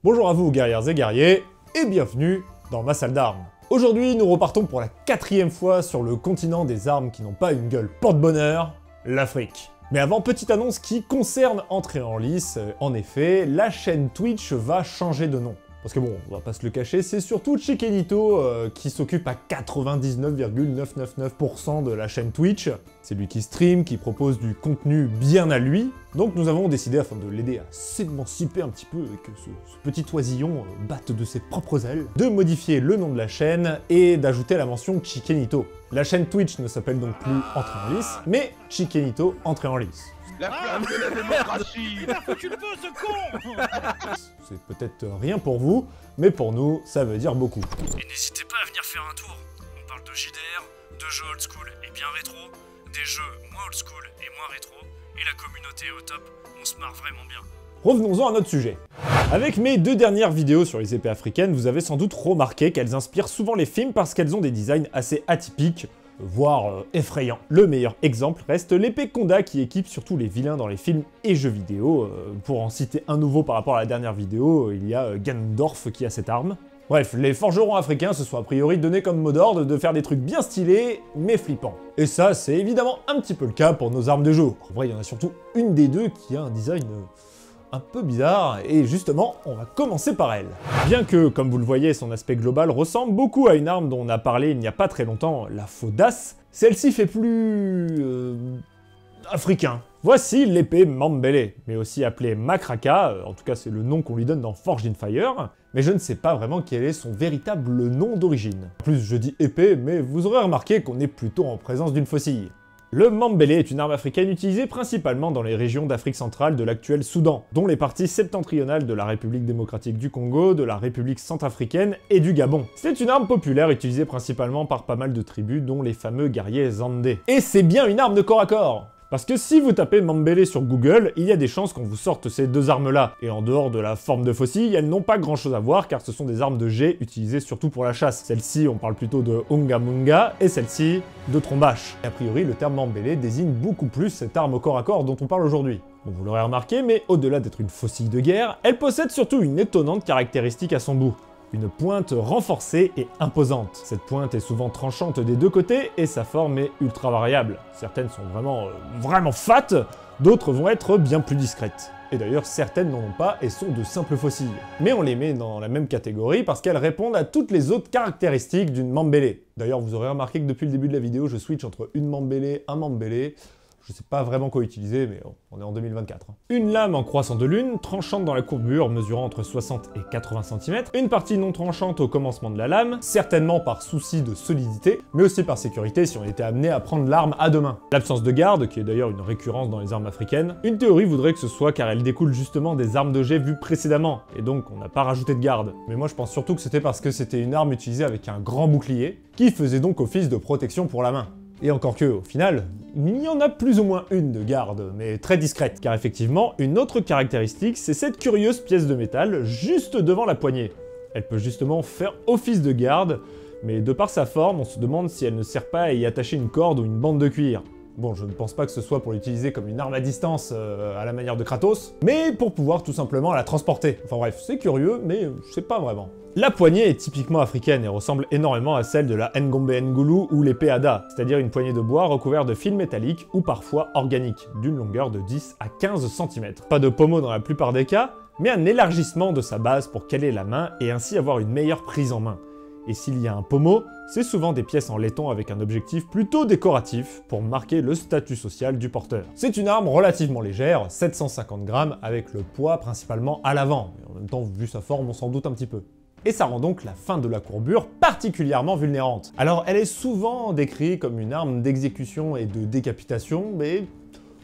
Bonjour à vous guerrières et guerriers, et bienvenue dans ma salle d'armes. Aujourd'hui, nous repartons pour la 4e fois sur le continent des armes qui n'ont pas une gueule porte-bonheur, l'Afrique. Mais avant, petite annonce qui concerne Entrée en lice. En effet, la chaîne Twitch va changer de nom. Parce que bon, on va pas se le cacher, c'est surtout Chikenito qui s'occupe à 99,999% de la chaîne Twitch. C'est lui qui stream, qui propose du contenu bien à lui. Donc nous avons décidé, afin de l'aider à s'émanciper un petit peu et que ce petit oisillon batte de ses propres ailes, de modifier le nom de la chaîne et d'ajouter la mention Chikenito. La chaîne Twitch ne s'appelle donc plus Entrée en lice, mais Chikenito Entrée en lice. La flamme de la démocratie. Tu le veux, ce con. C'est peut-être rien pour vous, mais pour nous, ça veut dire beaucoup. Et n'hésitez pas à venir faire un tour. On parle de JDR, de jeux old school et bien rétro, des jeux moins old school et moins rétro, et la communauté est au top, on se marre vraiment bien. Revenons-en à notre sujet. Avec mes 2 dernières vidéos sur les épées africaines, vous avez sans doute remarqué qu'elles inspirent souvent les films parce qu'elles ont des designs assez atypiques, voire effrayant. Le meilleur exemple reste l'épée Konda qui équipe surtout les vilains dans les films et jeux vidéo. Pour en citer un nouveau par rapport à la dernière vidéo, il y a Ganondorf qui a cette arme. Bref, les forgerons africains se sont a priori donnés comme mot d'ordre de faire des trucs bien stylés, mais flippants. Et ça, c'est évidemment un petit peu le cas pour nos armes de jour. En vrai, il y en a surtout une des deux qui a un design un peu bizarre, et justement, on va commencer par elle. Bien que, comme vous le voyez, son aspect global ressemble beaucoup à une arme dont on a parlé il n'y a pas très longtemps, la Faudace, celle-ci fait plus... africain. Voici l'épée Mambélé, mais aussi appelée Makraka, en tout cas c'est le nom qu'on lui donne dans Forged in Fire, mais je ne sais pas vraiment quel est son véritable nom d'origine. En plus, je dis épée, mais vous aurez remarqué qu'on est plutôt en présence d'une faucille. Le Mambélé est une arme africaine utilisée principalement dans les régions d'Afrique centrale de l'actuel Soudan, dont les parties septentrionales de la République démocratique du Congo, de la République centrafricaine et du Gabon. C'est une arme populaire utilisée principalement par pas mal de tribus, dont les fameux guerriers Zandé. Et c'est bien une arme de corps à corps! Parce que si vous tapez Mambélé sur Google, il y a des chances qu'on vous sorte ces 2 armes-là. Et en dehors de la forme de faucille, elles n'ont pas grand-chose à voir car ce sont des armes de jet utilisées surtout pour la chasse. Celle-ci, on parle plutôt de Unga Munga, et celle-ci, de Trombache. Et a priori, le terme Mambélé désigne beaucoup plus cette arme au corps à corps dont on parle aujourd'hui. Bon, vous l'aurez remarqué, mais au-delà d'être une faucille de guerre, elle possède surtout une étonnante caractéristique à son bout. Une pointe renforcée et imposante. Cette pointe est souvent tranchante des 2 côtés et sa forme est ultra variable. Certaines sont vraiment fat, d'autres vont être bien plus discrètes. Et d'ailleurs, certaines n'en ont pas et sont de simples faucilles. Mais on les met dans la même catégorie parce qu'elles répondent à toutes les autres caractéristiques d'une Mambélé. D'ailleurs, vous aurez remarqué que depuis le début de la vidéo, je switch entre une Mambélé, un Mambélé. Je sais pas vraiment quoi utiliser, mais on est en 2024. Une lame en croissant de lune, tranchante dans la courbure, mesurant entre 60 et 80 cm, une partie non tranchante au commencement de la lame, certainement par souci de solidité, mais aussi par sécurité si on était amené à prendre l'arme à 2 mains. L'absence de garde, qui est d'ailleurs une récurrence dans les armes africaines, une théorie voudrait que ce soit car elle découle justement des armes de jet vues précédemment, et donc on n'a pas rajouté de garde. Mais moi je pense surtout que c'était parce que c'était une arme utilisée avec un grand bouclier, qui faisait donc office de protection pour la main. Et encore que, au final, il y en a plus ou moins une de garde, mais très discrète. Car effectivement, une autre caractéristique, c'est cette curieuse pièce de métal juste devant la poignée. Elle peut justement faire office de garde, mais de par sa forme, on se demande si elle ne sert pas à y attacher une corde ou une bande de cuir. Bon, je ne pense pas que ce soit pour l'utiliser comme une arme à distance à la manière de Kratos, mais pour pouvoir tout simplement la transporter. Enfin bref, c'est curieux, mais je sais pas vraiment. La poignée est typiquement africaine et ressemble énormément à celle de la Ngombe Ngulu ou l'épée Ada, c'est-à-dire une poignée de bois recouverte de fils métalliques ou parfois organiques, d'une longueur de 10 à 15 cm. Pas de pommeau dans la plupart des cas, mais un élargissement de sa base pour caler la main et ainsi avoir une meilleure prise en main. Et s'il y a un pommeau, c'est souvent des pièces en laiton avec un objectif plutôt décoratif pour marquer le statut social du porteur. C'est une arme relativement légère, 750 grammes, avec le poids principalement à l'avant, mais en même temps, vu sa forme, on s'en doute un petit peu. Et ça rend donc la fin de la courbure particulièrement vulnérante. Alors elle est souvent décrite comme une arme d'exécution et de décapitation, mais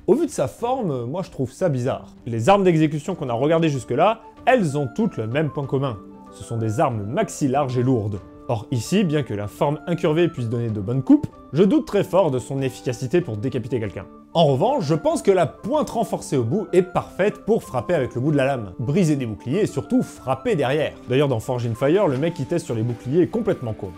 au vu de sa forme, moi je trouve ça bizarre. Les armes d'exécution qu'on a regardées jusque-là, elles ont toutes le même point commun. Ce sont des armes maxi larges et lourdes. Or ici, bien que la forme incurvée puisse donner de bonnes coupes, je doute très fort de son efficacité pour décapiter quelqu'un. En revanche, je pense que la pointe renforcée au bout est parfaite pour frapper avec le bout de la lame, briser des boucliers et surtout frapper derrière. D'ailleurs dans Forged in Fire, le mec qui teste sur les boucliers est complètement con.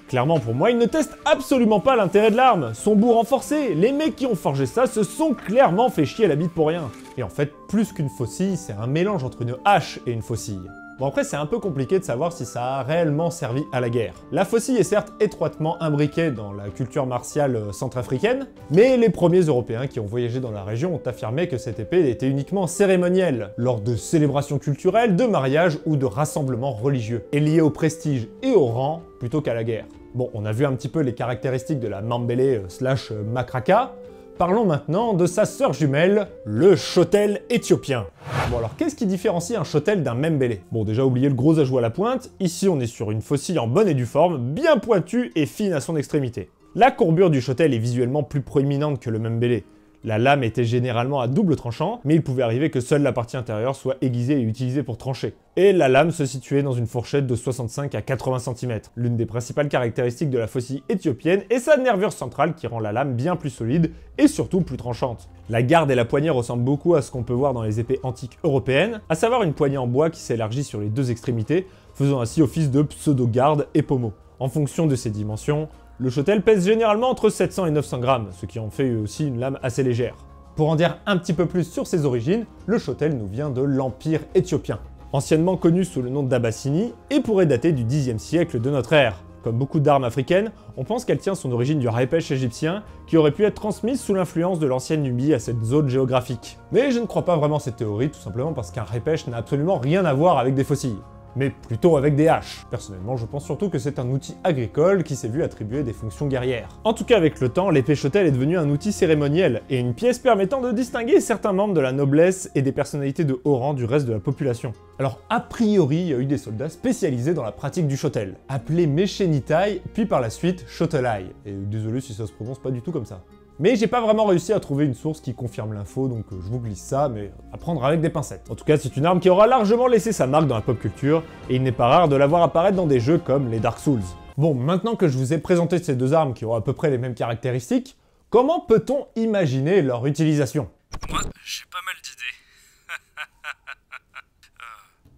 Clairement pour moi, il ne teste absolument pas l'intérêt de l'arme, son bout renforcé. Les mecs qui ont forgé ça se sont clairement fait chier la bite pour rien. Et en fait, plus qu'une faucille, c'est un mélange entre une hache et une faucille. Bon après c'est un peu compliqué de savoir si ça a réellement servi à la guerre. La faucille est certes étroitement imbriquée dans la culture martiale centrafricaine, mais les premiers Européens qui ont voyagé dans la région ont affirmé que cette épée était uniquement cérémonielle, lors de célébrations culturelles, de mariages ou de rassemblements religieux, et liée au prestige et au rang plutôt qu'à la guerre. Bon, on a vu un petit peu les caractéristiques de la Mambélé / Makraka. Parlons maintenant de sa sœur jumelle, le Chotel éthiopien. Bon alors, qu'est-ce qui différencie un Chotel d'un Mbélé? Bon déjà, oubliez le gros ajout à la pointe, ici on est sur une faucille en bonne et due forme, bien pointue et fine à son extrémité. La courbure du Chotel est visuellement plus proéminente que le Mbélé. La lame était généralement à double tranchant, mais il pouvait arriver que seule la partie intérieure soit aiguisée et utilisée pour trancher. Et la lame se situait dans une fourchette de 65 à 80 cm. L'une des principales caractéristiques de la faucille éthiopienne est sa nervure centrale qui rend la lame bien plus solide et surtout plus tranchante. La garde et la poignée ressemblent beaucoup à ce qu'on peut voir dans les épées antiques européennes, à savoir une poignée en bois qui s'élargit sur les deux extrémités, faisant ainsi office de pseudo-garde et pommeau. En fonction de ses dimensions, le Chotel pèse généralement entre 700 et 900 grammes, ce qui en fait aussi une lame assez légère. Pour en dire un petit peu plus sur ses origines, le Chotel nous vient de l'Empire éthiopien, anciennement connu sous le nom d'Abyssinie, et pourrait dater du Xe siècle de notre ère. Comme beaucoup d'armes africaines, on pense qu'elle tient son origine du repesh égyptien, qui aurait pu être transmise sous l'influence de l'ancienne Nubie à cette zone géographique. Mais je ne crois pas vraiment cette théorie, tout simplement parce qu'un repesh n'a absolument rien à voir avec des faucilles, mais plutôt avec des haches. Personnellement, je pense surtout que c'est un outil agricole qui s'est vu attribuer des fonctions guerrières. En tout cas, avec le temps, l'épée Chotel est devenue un outil cérémoniel, et une pièce permettant de distinguer certains membres de la noblesse et des personnalités de haut rang du reste de la population. Alors, a priori, il y a eu des soldats spécialisés dans la pratique du Chotel, appelés Meshenitai, puis par la suite Chotelai. Et désolé si ça se prononce pas du tout comme ça. Mais j'ai pas vraiment réussi à trouver une source qui confirme l'info, donc je vous glisse ça, mais à prendre avec des pincettes. En tout cas, c'est une arme qui aura largement laissé sa marque dans la pop culture, et il n'est pas rare de la voir apparaître dans des jeux comme les Dark Souls. Bon, maintenant que je vous ai présenté ces deux armes qui ont à peu près les mêmes caractéristiques, comment peut-on imaginer leur utilisation? Moi, j'ai pas mal d'idées.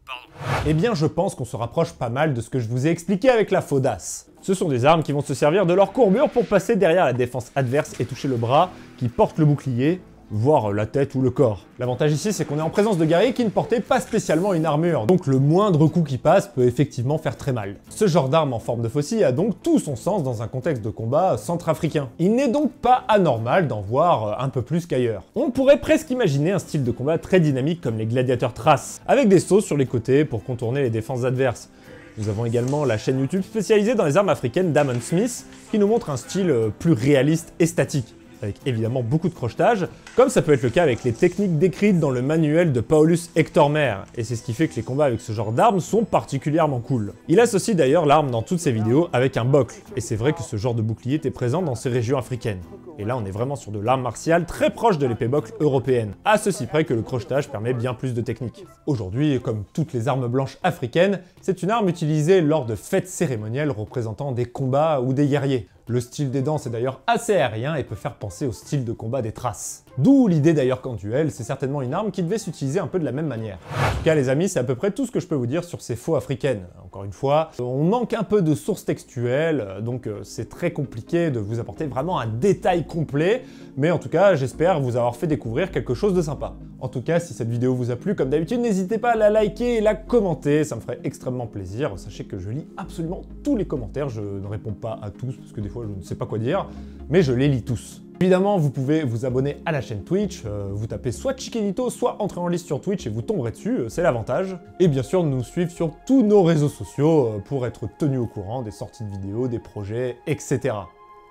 Pardon. Eh bien, je pense qu'on se rapproche pas mal de ce que je vous ai expliqué avec la Faudace. Ce sont des armes qui vont se servir de leur courbure pour passer derrière la défense adverse et toucher le bras qui porte le bouclier, voire la tête ou le corps. L'avantage ici, c'est qu'on est en présence de guerriers qui ne portaient pas spécialement une armure, donc le moindre coup qui passe peut effectivement faire très mal. Ce genre d'arme en forme de faucille a donc tout son sens dans un contexte de combat centrafricain. Il n'est donc pas anormal d'en voir un peu plus qu'ailleurs. On pourrait presque imaginer un style de combat très dynamique comme les gladiateurs thraces, avec des sauts sur les côtés pour contourner les défenses adverses. Nous avons également la chaîne YouTube spécialisée dans les armes africaines d'Amon Smith, qui nous montre un style plus réaliste et statique, avec évidemment beaucoup de crochetage, comme ça peut être le cas avec les techniques décrites dans le manuel de Paulus Hector Mer, et c'est ce qui fait que les combats avec ce genre d'armes sont particulièrement cool. Il associe d'ailleurs l'arme dans toutes ses vidéos avec un bocle, et c'est vrai que ce genre de bouclier était présent dans ces régions africaines. Et là on est vraiment sur de l'arme martiale très proche de l'épée bocle européenne, à ceci près que le crochetage permet bien plus de technique. Aujourd'hui, comme toutes les armes blanches africaines, c'est une arme utilisée lors de fêtes cérémonielles représentant des combats ou des guerriers. Le style des danses est d'ailleurs assez aérien et peut faire penser au style de combat des Thraces. D'où l'idée d'ailleurs qu'en duel, c'est certainement une arme qui devait s'utiliser un peu de la même manière. En tout cas les amis, c'est à peu près tout ce que je peux vous dire sur ces faux africaines. Encore une fois, on manque un peu de sources textuelles, donc c'est très compliqué de vous apporter vraiment un détail complet, mais en tout cas j'espère vous avoir fait découvrir quelque chose de sympa. En tout cas, si cette vidéo vous a plu, comme d'habitude, n'hésitez pas à la liker et la commenter, ça me ferait extrêmement plaisir. Sachez que je lis absolument tous les commentaires, je ne réponds pas à tous, parce que des fois je ne sais pas quoi dire, mais je les lis tous. Évidemment, vous pouvez vous abonner à la chaîne Twitch, vous tapez soit Chiquenito, soit entrer en liste sur Twitch et vous tomberez dessus, c'est l'avantage. Et bien sûr, nous suivre sur tous nos réseaux sociaux pour être tenu au courant des sorties de vidéos, des projets, etc.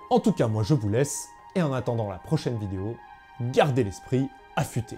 En tout cas, moi je vous laisse, et en attendant la prochaine vidéo, gardez l'esprit affûté.